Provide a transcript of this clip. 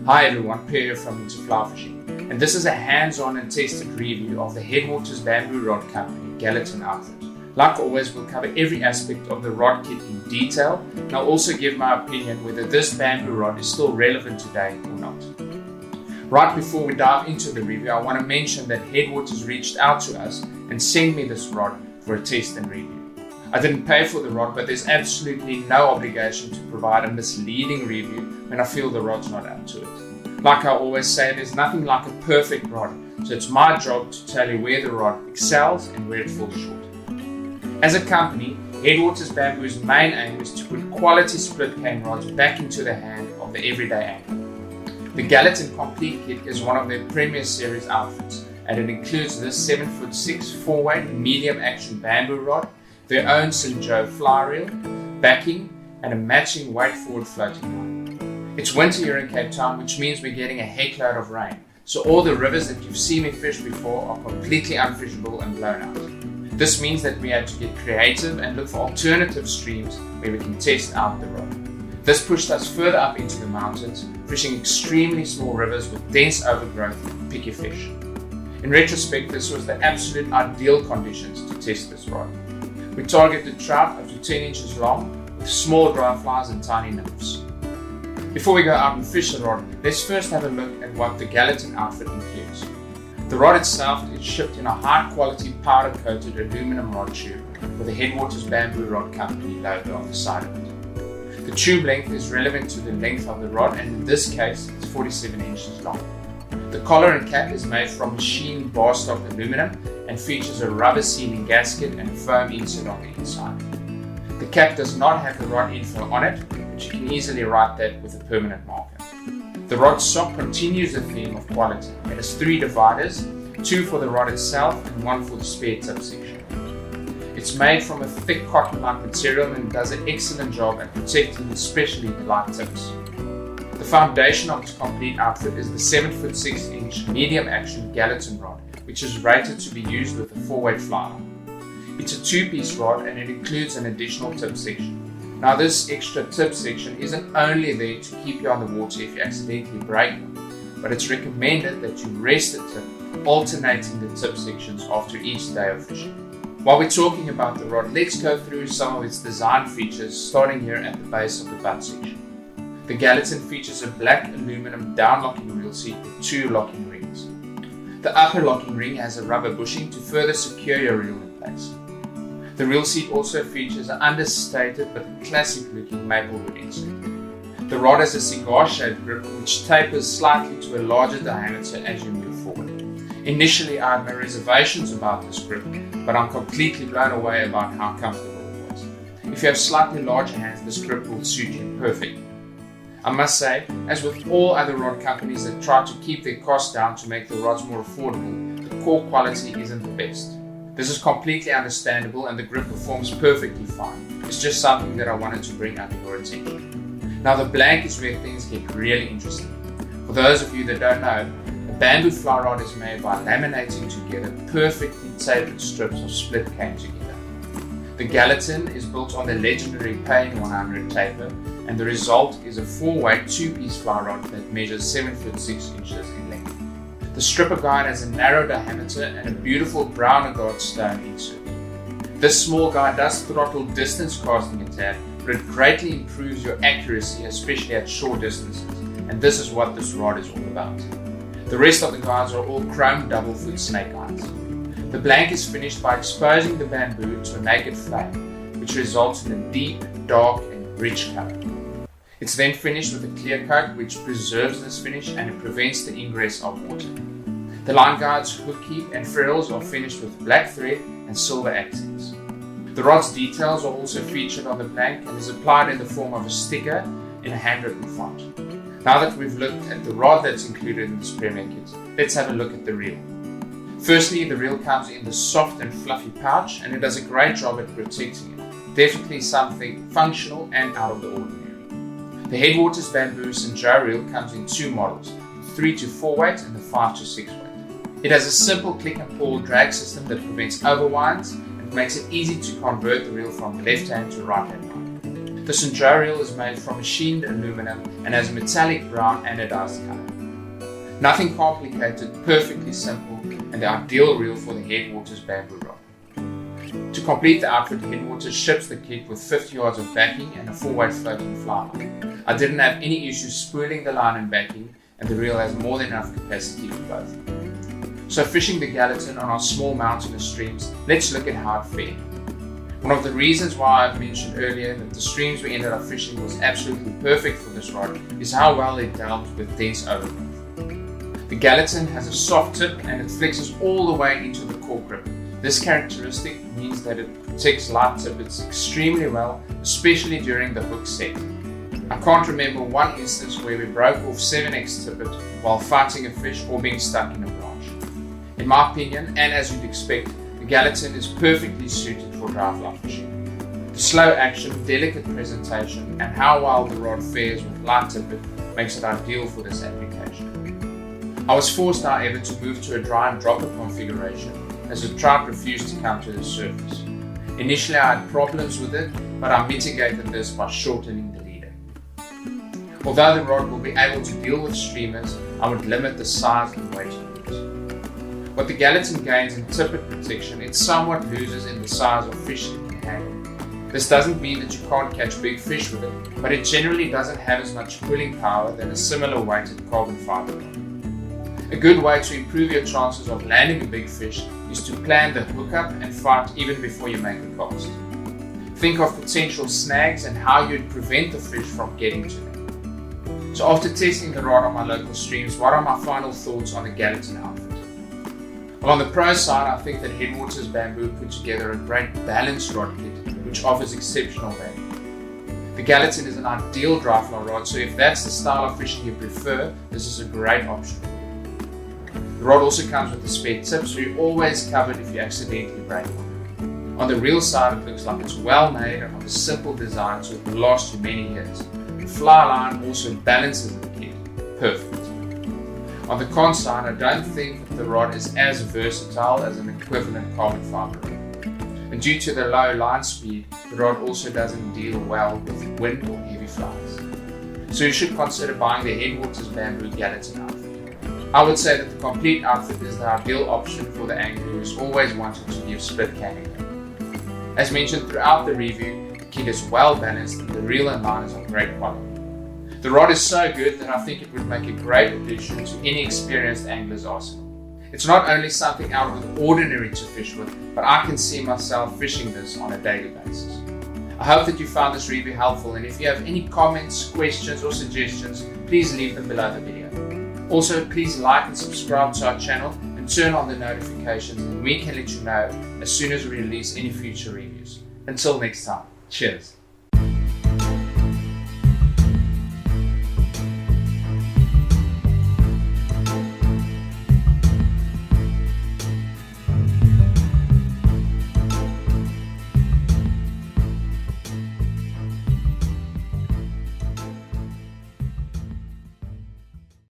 Hi everyone, Pierre from Into Fly Fishing, and this is a hands-on and tested review of the Headwaters Bamboo Rod Company Gallatin Outfit. Like always, we'll cover every aspect of the rod kit in detail, and I'll also give my opinion whether this bamboo rod is still relevant today or not. Right before we dive into the review, I want to mention that Headwaters reached out to us and sent me this rod for a test and review. I didn't pay for the rod, but there's absolutely no obligation to provide a misleading review when I feel the rod's not up to it. Like I always say, there's nothing like a perfect rod, so it's my job to tell you where the rod excels and where it falls short. As a company, Headwaters Bamboo's main aim is to put quality split cane rods back into the hand of the everyday angler. The Gallatin Complete Kit is one of their premier series outfits, and it includes this 7'6" 4-weight medium action bamboo rod, their own St. Joe fly reel, backing, and a matching weight forward floating line. It's winter here in Cape Town, which means we're getting a heckload of rain, so all the rivers that you've seen me fish before are completely unfishable and blown out. This means that we had to get creative and look for alternative streams where we can test out the rod. This pushed us further up into the mountains, fishing extremely small rivers with dense overgrowth and picky fish. In retrospect, this was the absolute ideal conditions to test this rod. We targeted trout up to 10 inches long with small dry flies and tiny nymphs. Before we go out and fish the rod, let's first have a look at what the Gallatin outfit includes. The rod itself is shipped in a high quality powder coated aluminum rod tube with the Headwaters Bamboo Rod Company logo on the side of it. The tube length is relevant to the length of the rod, and in this case it's 47 inches long. The collar and cap is made from machined bar stock aluminum and features a rubber sealing gasket and a foam insert on the inside. The cap does not have the rod info on it, but you can easily write that with a permanent marker. The rod sock continues the theme of quality. It has 3 dividers, 2 for the rod itself and 1 for the spare tip section. It's made from a thick cotton-like material and does an excellent job at protecting especially the light tips. The foundation of this complete outfit is the 7'6" medium action Gallatin rod, which is rated to be used with a 4-weight fly line. It's a 2-piece rod and it includes an additional tip section. Now this extra tip section isn't only there to keep you on the water if you accidentally break one, but it's recommended that you rest the tip, alternating the tip sections after each day of fishing. While we're talking about the rod, let's go through some of its design features, starting here at the base of the butt section. The Gallatin features a black aluminum down-locking reel seat with 2 locking rings. The upper locking ring has a rubber bushing to further secure your reel in place. The reel seat also features an understated but classic-looking maple wood insert. The rod has a cigar-shaped grip which tapers slightly to a larger diameter as you move forward. Initially, I had no reservations about this grip, but I'm completely blown away about how comfortable it was. If you have slightly larger hands, this grip will suit you perfectly. I must say, as with all other rod companies that try to keep their costs down to make the rods more affordable, the core quality isn't the best. This is completely understandable and the grip performs perfectly fine. It's just something that I wanted to bring under your attention. Now the blank is where things get really interesting. For those of you that don't know, a bamboo fly rod is made by laminating together perfectly tapered strips of split cane together. The Gallatin is built on the legendary Payne 100 taper, and the result is a 4-weight 2-piece fly rod that measures 7'6" in length. The stripper guide has a narrow diameter and a beautiful brown agate stone insert. This small guide does throttle distance casting a tad, but it greatly improves your accuracy, especially at short distances, and this is what this rod is all about. The rest of the guides are all chrome double-foot snake guides. The blank is finished by exposing the bamboo to a naked flame, which results in a deep, dark, and rich color. It's then finished with a clear coat which preserves this finish and it prevents the ingress of water. The line guides, hook keep and ferrules are finished with black thread and silver accents. The rod's details are also featured on the blank and is applied in the form of a sticker in a handwritten font. Now that we've looked at the rod that's included in this premier kit, let's have a look at the reel. Firstly, the reel comes in the soft and fluffy pouch and it does a great job at protecting it. Definitely something functional and out of the ordinary. The Headwaters Bamboo St. Joe reel comes in 2 models, the 3 to 4 weight and the 5 to 6 weight. It has a simple click and pull drag system that prevents overwinds and makes it easy to convert the reel from left hand to right hand. The central reel is made from machined aluminum and has a metallic brown anodized color. Nothing complicated, perfectly simple, and the ideal reel for the Headwaters bamboo rod. To complete the outfit, Headwaters ships the kit with 50 yards of backing and a 4-weight floating fly line. I didn't have any issues spooling the line and backing, and the reel has more than enough capacity for both. So fishing the Gallatin on our small mountainous streams, let's look at how it fared. One of the reasons why I've mentioned earlier that the streams we ended up fishing was absolutely perfect for this rod is how well it dealt with dense overgrowth. The Gallatin has a soft tip and it flexes all the way into the cork grip. This characteristic means that it protects light tippets extremely well, especially during the hook set. I can't remember one instance where we broke off 7x tippet while fighting a fish or being stuck in a branch. In my opinion, and as you'd expect, the Gallatin is perfectly suited for dry fly fishing. The slow action, delicate presentation, and how well the rod fares with light tippet makes it ideal for this application. I was forced, however, to move to a dry and dropper configuration as the trout refused to come to the surface. Initially I had problems with it, but I mitigated this by shortening the leader. Although the rod will be able to deal with streamers, I would limit the size and weight used. What the Gallatin gains in tippet protection, it somewhat loses in the size of fish it can handle. This doesn't mean that you can't catch big fish with it, but it generally doesn't have as much pulling power than a similar weighted carbon fiber rod. A good way to improve your chances of landing a big fish is to plan the hookup and fight even before you make a cast. Think of potential snags and how you'd prevent the fish from getting to them. So after testing the rod on my local streams, what are my final thoughts on the Gallatin outfit? Well, on the pro side, I think that Headwaters Bamboo put together a great balanced rod kit which offers exceptional value. The Gallatin is an ideal dry fly rod, so if that's the style of fishing you prefer, this is a great option. The rod also comes with a spare tip, so you're always covered if you accidentally break one. On the reel side, it looks like it's well made and of a simple design, so it will last you many years. The fly line also balances the kit perfect. On the con side, I don't think that the rod is as versatile as an equivalent carbon fiber rod. And due to the low line speed, the rod also doesn't deal well with wind or heavy flies. So you should consider buying the Headwaters Bamboo Gallatin outfit. I would say that the complete outfit is the ideal option for the angler who is always wanting to give split canning. As mentioned throughout the review, the kit is well balanced and the reel and line is of great quality. The rod is so good that I think it would make a great addition to any experienced angler's arsenal. It's not only something out of the ordinary to fish with, but I can see myself fishing this on a daily basis. I hope that you found this review helpful, and if you have any comments, questions or suggestions, please leave them below the video. Also, please like and subscribe to our channel and turn on the notifications, and we can let you know as soon as we release any future reviews. Until next time, cheers.